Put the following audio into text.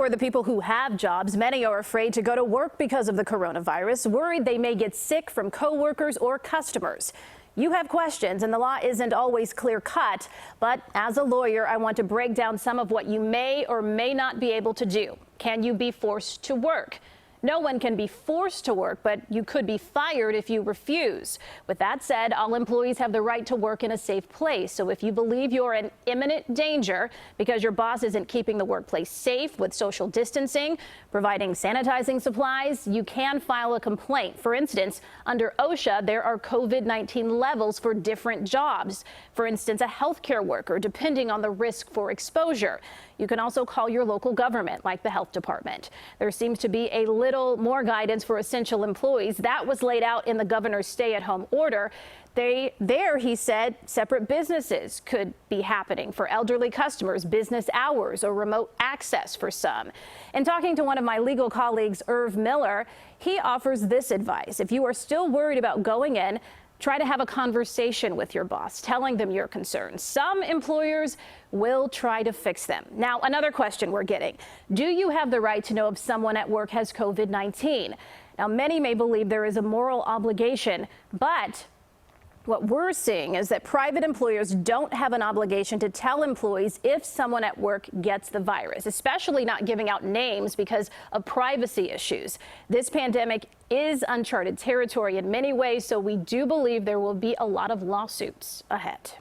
For the people who have jobs, many are afraid to go to work because of the coronavirus, worried they may get sick from coworkers or customers. You have questions, and the law isn't always clear-cut, but as a lawyer, I want to break down some of what you may or may not be able to do. Can you be forced to work? No one can be forced to work, but you could be fired if you refuse. With that said, all employees have the right to work in a safe place. So if you believe you're in imminent danger because your boss isn't keeping the workplace safe with social distancing, providing sanitizing supplies, you can file a complaint. For instance, under OSHA, there are COVID-19 levels for different jobs. For instance, a healthcare worker, depending on the risk for exposure. You can also call your local government, like the health department. There seems to be a little more guidance for essential employees. That was laid out in the governor's stay-at-home order. He said, separate businesses could be happening for elderly customers, business hours, or remote access for some. And talking to one of my legal colleagues, Irv Miller, he offers this advice. If you are still worried about going in, try to have a conversation with your boss, telling them your concerns. Some employers will try to fix them. Now, another question we're getting. Do you have the right to know if someone at work has COVID-19? Now, many may believe there is a moral obligation, but what we're seeing is that private employers don't have an obligation to tell employees if someone at work gets the virus, especially not giving out names because of privacy issues. This pandemic is uncharted territory in many ways, so we do believe there will be a lot of lawsuits ahead.